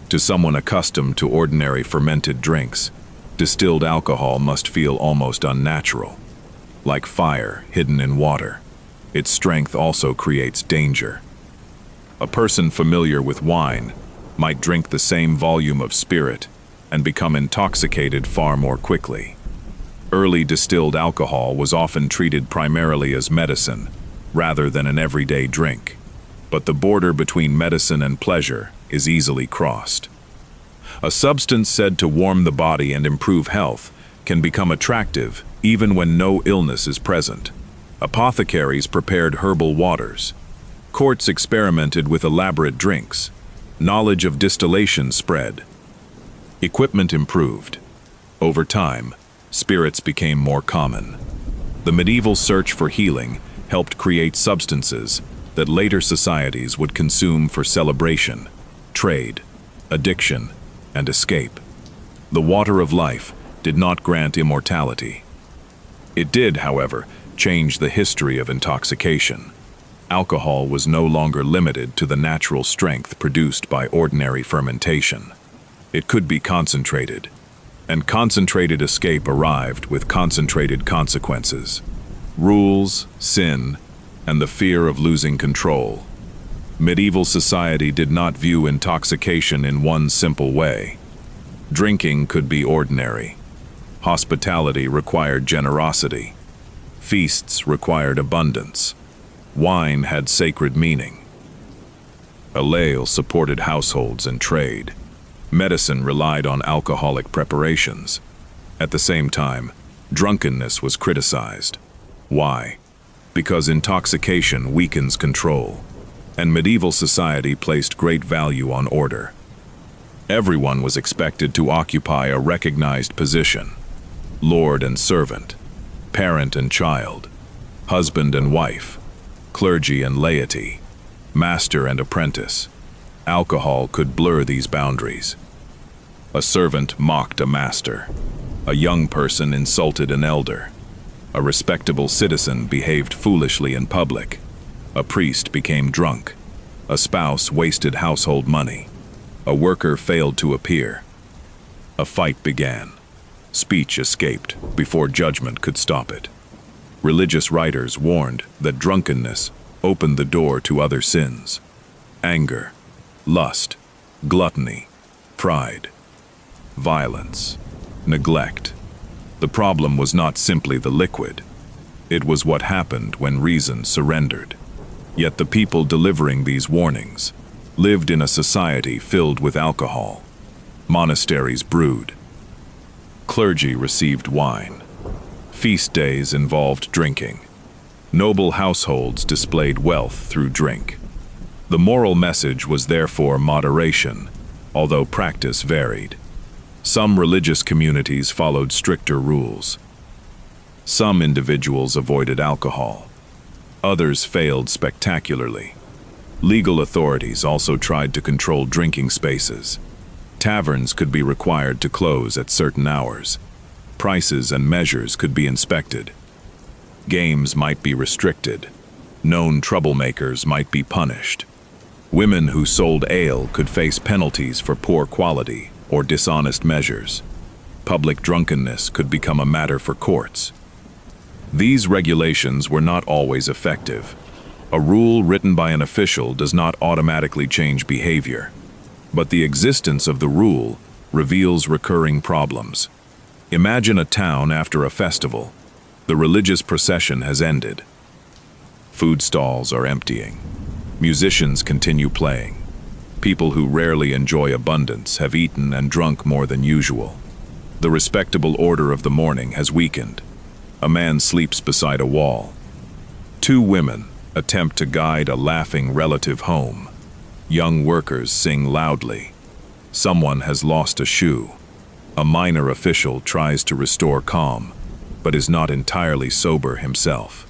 To someone accustomed to ordinary fermented drinks, distilled alcohol must feel almost unnatural, like fire hidden in water. Its strength also creates danger. A person familiar with wine might drink the same volume of spirit and become intoxicated far more quickly. Early distilled alcohol was often treated primarily as medicine, rather than an everyday drink. But the border between medicine and pleasure is easily crossed. A substance said to warm the body and improve health can become attractive even when no illness is present. Apothecaries prepared herbal waters. Courts experimented with elaborate drinks. Knowledge of distillation spread. Equipment improved. Over time, spirits became more common. The medieval search for healing helped create substances that later societies would consume for celebration, trade, addiction, and escape. The water of life did not grant immortality. It did, however, change the history of intoxication. Alcohol was no longer limited to the natural strength produced by ordinary fermentation. It could be concentrated, and concentrated escape arrived with concentrated consequences. Rules, sin, and the fear of losing control. Medieval society did not view intoxication in one simple way. Drinking could be ordinary. Hospitality required generosity. Feasts required abundance. Wine had sacred meaning. Ale supported households and trade. Medicine relied on alcoholic preparations. At the same time, drunkenness was criticized. Why? Because intoxication weakens control, and medieval society placed great value on order. Everyone was expected to occupy a recognized position: lord and servant, parent and child, husband and wife, clergy and laity, master and apprentice. Alcohol could blur these boundaries. A servant mocked a master. A young person insulted an elder. A respectable citizen behaved foolishly in public. A priest became drunk. A spouse wasted household money. A worker failed to appear. A fight began. Speech escaped before judgment could stop it. Religious writers warned that drunkenness opened the door to other sins: anger, lust, gluttony, pride, violence, neglect. The problem was not simply the liquid. It was what happened when reason surrendered. Yet the people delivering these warnings lived in a society filled with alcohol. Monasteries brewed. Clergy received wine. Feast days involved drinking. Noble households displayed wealth through drink. The moral message was therefore moderation, although practice varied. Some religious communities followed stricter rules. Some individuals avoided alcohol. Others failed spectacularly. Legal authorities also tried to control drinking spaces. Taverns could be required to close at certain hours. Prices and measures could be inspected. Games might be restricted. Known troublemakers might be punished. Women who sold ale could face penalties for poor quality or dishonest measures. Public drunkenness could become a matter for courts. These regulations were not always effective. A rule written by an official does not automatically change behavior, but the existence of the rule reveals recurring problems. Imagine a town after a festival. The religious procession has ended. Food stalls are emptying. Musicians continue playing. People who rarely enjoy abundance have eaten and drunk more than usual. The respectable order of the morning has weakened. A man sleeps beside a wall. Two women attempt to guide a laughing relative home. Young workers sing loudly. Someone has lost a shoe. A minor official tries to restore calm, but is not entirely sober himself.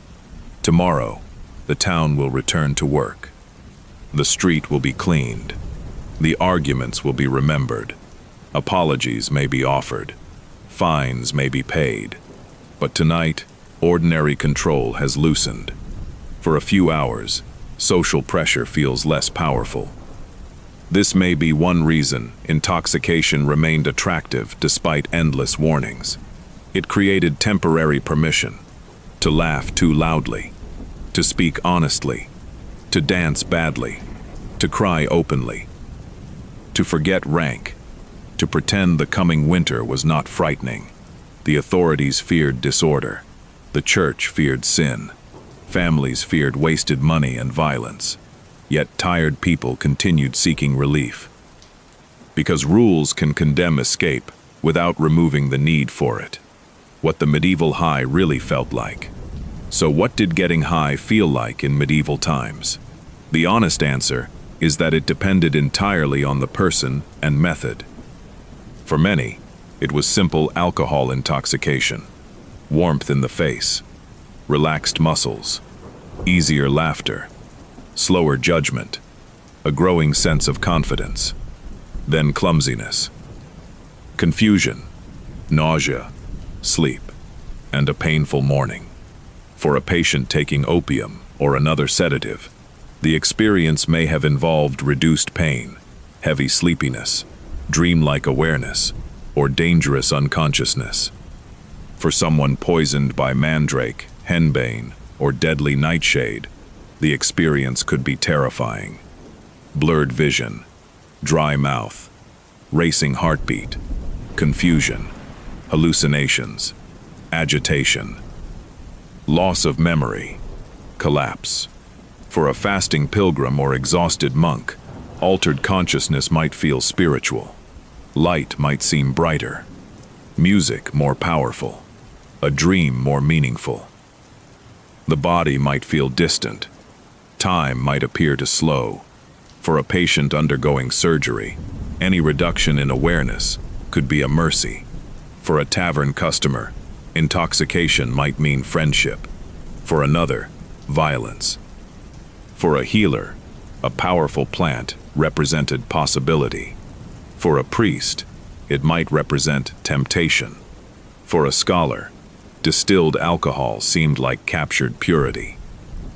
Tomorrow, the town will return to work. The street will be cleaned. The arguments will be remembered. Apologies may be offered. Fines may be paid. But tonight, ordinary control has loosened. For a few hours, social pressure feels less powerful. This may be one reason intoxication remained attractive despite endless warnings. It created temporary permission to laugh too loudly, to speak honestly, to dance badly, to cry openly. to forget rank, to pretend the coming winter was not frightening. The authorities feared disorder. The church feared sin. Families feared wasted money and violence. Yet tired people continued seeking relief. Because rules can condemn escape without removing the need for it. What the medieval high really felt like. So what did getting high feel like in medieval times? The honest answer is that it depended entirely on the person and method. For many, it was simple alcohol intoxication, warmth in the face, relaxed muscles, easier laughter, slower judgment, a growing sense of confidence, then clumsiness, confusion, nausea, sleep, and a painful morning. For a patient taking opium or another sedative, the experience may have involved reduced pain, heavy sleepiness, dreamlike awareness, or dangerous unconsciousness. For someone poisoned by mandrake, henbane, or deadly nightshade, the experience could be terrifying. Blurred vision, dry mouth, racing heartbeat, confusion, hallucinations, agitation, loss of memory, collapse. For a fasting pilgrim or exhausted monk, altered consciousness might feel spiritual. Light might seem brighter, music more powerful, a dream more meaningful. The body might feel distant, time might appear to slow. For a patient undergoing surgery, any reduction in awareness could be a mercy. For a tavern customer, intoxication might mean friendship. For another, violence. For a healer, a powerful plant represented possibility. For a priest, it might represent temptation. For a scholar, distilled alcohol seemed like captured purity.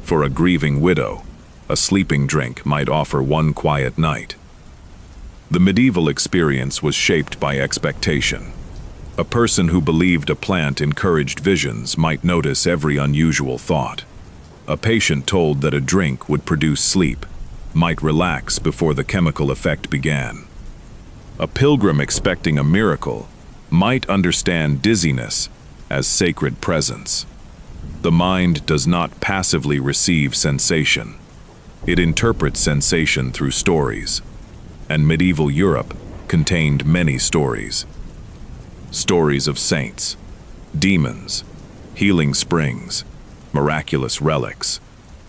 For a grieving widow, a sleeping drink might offer one quiet night. The medieval experience was shaped by expectation. A person who believed a plant encouraged visions might notice every unusual thought. A patient told that a drink would produce sleep might relax before the chemical effect began. A pilgrim expecting a miracle might understand dizziness as sacred presence. The mind does not passively receive sensation. It interprets sensation through stories, and medieval Europe contained many stories. Stories of saints, demons, healing springs, miraculous relics,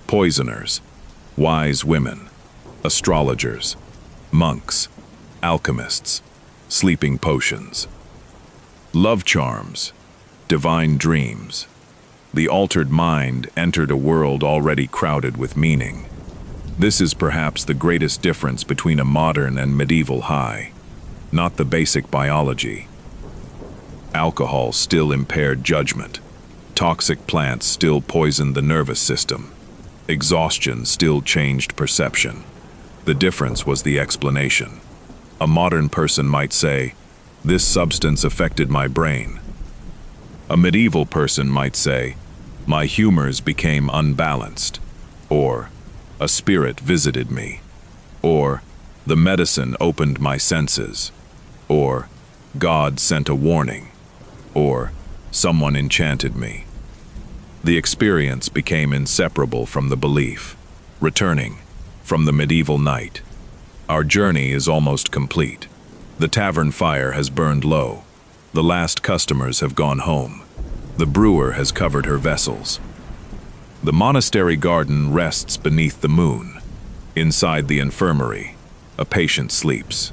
poisoners, wise women, astrologers, monks, alchemists, sleeping potions, love charms, divine dreams. The altered mind entered a world already crowded with meaning. This is perhaps the greatest difference between a modern and medieval high, not the basic biology. Alcohol still impaired judgment. Toxic plants still poisoned the nervous system. Exhaustion still changed perception. The difference was the explanation. A modern person might say, "This substance affected my brain." A medieval person might say, "My humors became unbalanced," or "A spirit visited me," or "The medicine opened my senses," or "God sent a warning," or "Someone enchanted me." The experience became inseparable from the belief. Returning from the medieval night, our journey is almost complete. The tavern fire has burned low. The last customers have gone home. The brewer has covered her vessels. The monastery garden rests beneath the moon. Inside the infirmary, a patient sleeps.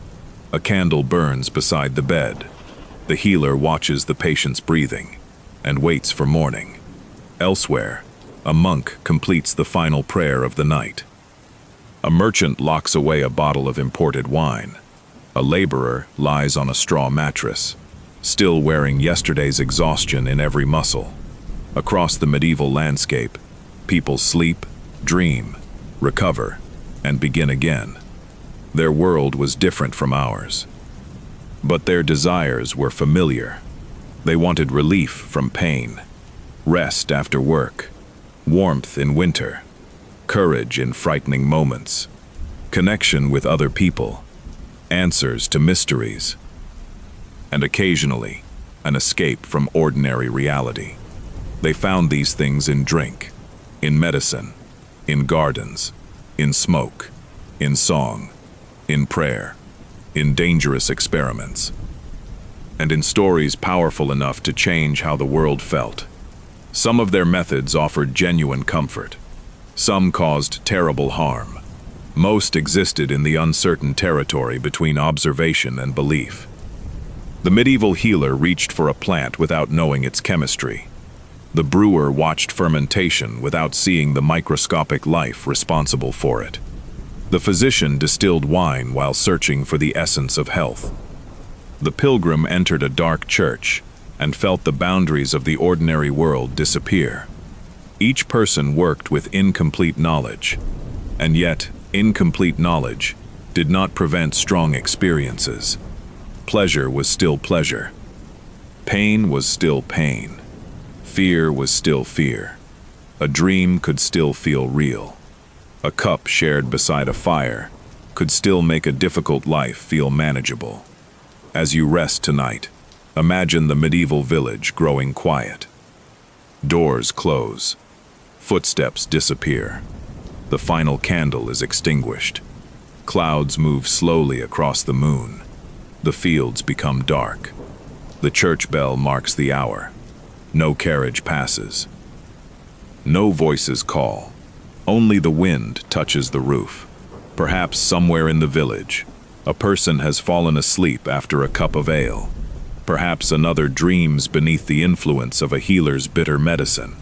A candle burns beside the bed. The healer watches the patient's breathing and waits for morning. Elsewhere, a monk completes the final prayer of the night. A merchant locks away a bottle of imported wine. A laborer lies on a straw mattress, still wearing yesterday's exhaustion in every muscle. Across the medieval landscape, people sleep, dream, recover, and begin again. Their world was different from ours. But their desires were familiar. They wanted relief from pain, rest after work, warmth in winter, courage in frightening moments, connection with other people, answers to mysteries, and occasionally, an escape from ordinary reality. They found these things in drink, in medicine, in gardens, in smoke, in song, in prayer, in dangerous experiments, and in stories powerful enough to change how the world felt. Some of their methods offered genuine comfort. Some caused terrible harm. Most existed in the uncertain territory between observation and belief. The medieval healer reached for a plant without knowing its chemistry. The brewer watched fermentation without seeing the microscopic life responsible for it. The physician distilled wine while searching for the essence of health. The pilgrim entered a dark church and felt the boundaries of the ordinary world disappear. Each person worked with incomplete knowledge, and yet incomplete knowledge did not prevent strong experiences. Pleasure was still pleasure. Pain was still pain. Fear was still fear. A dream could still feel real. A cup shared beside a fire could still make a difficult life feel manageable. As you rest tonight, imagine the medieval village growing quiet. Doors close. Footsteps disappear. The final candle is extinguished. Clouds move slowly across the moon. The fields become dark. The church bell marks the hour. No carriage passes. No voices call. Only the wind touches the roof. Perhaps somewhere in the village, a person has fallen asleep after a cup of ale. Perhaps another dreams beneath the influence of a healer's bitter medicine.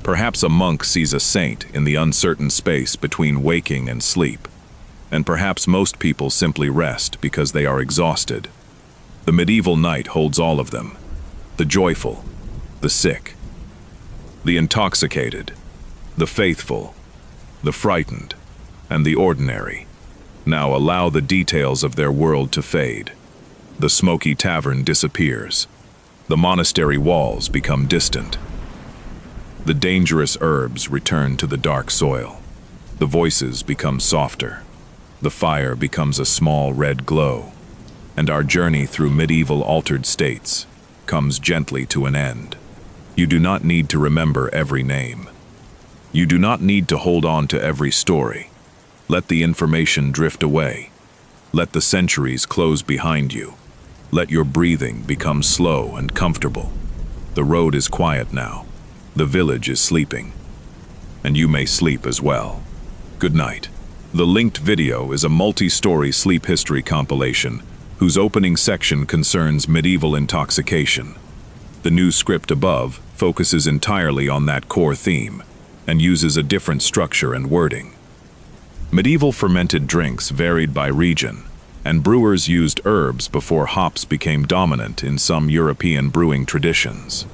Perhaps a monk sees a saint in the uncertain space between waking and sleep. And perhaps most people simply rest because they are exhausted. The medieval night holds all of them. The joyful, the sick, the intoxicated, the faithful, the frightened, and the ordinary. Now allow the details of their world to fade. The smoky tavern disappears. The monastery walls become distant. The dangerous herbs return to the dark soil. The voices become softer. The fire becomes a small red glow. And our journey through medieval altered states comes gently to an end. You do not need to remember every name. You do not need to hold on to every story. Let the information drift away. Let the centuries close behind you. Let your breathing become slow and comfortable. The road is quiet now. The village is sleeping. And you may sleep as well. Good night. The linked video is a multi-story sleep history compilation whose opening section concerns medieval intoxication. The new script above focuses entirely on that core theme and uses a different structure and wording. Medieval fermented drinks varied by region, and brewers used herbs before hops became dominant in some European brewing traditions.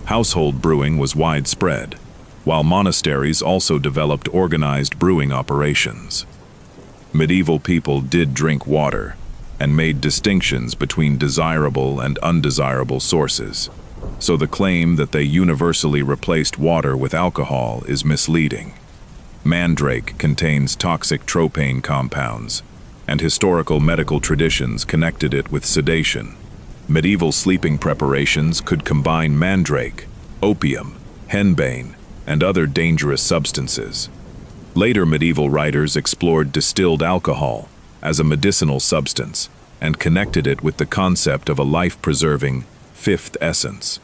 Household brewing was widespread, while monasteries also developed organized brewing operations. Medieval people did drink water and made distinctions between desirable and undesirable sources, so the claim that they universally replaced water with alcohol is misleading. Mandrake contains toxic tropane compounds, and historical medical traditions connected it with sedation. Medieval sleeping preparations could combine mandrake, opium, henbane, and other dangerous substances. Later medieval writers explored distilled alcohol as a medicinal substance and connected it with the concept of a life-preserving fifth essence.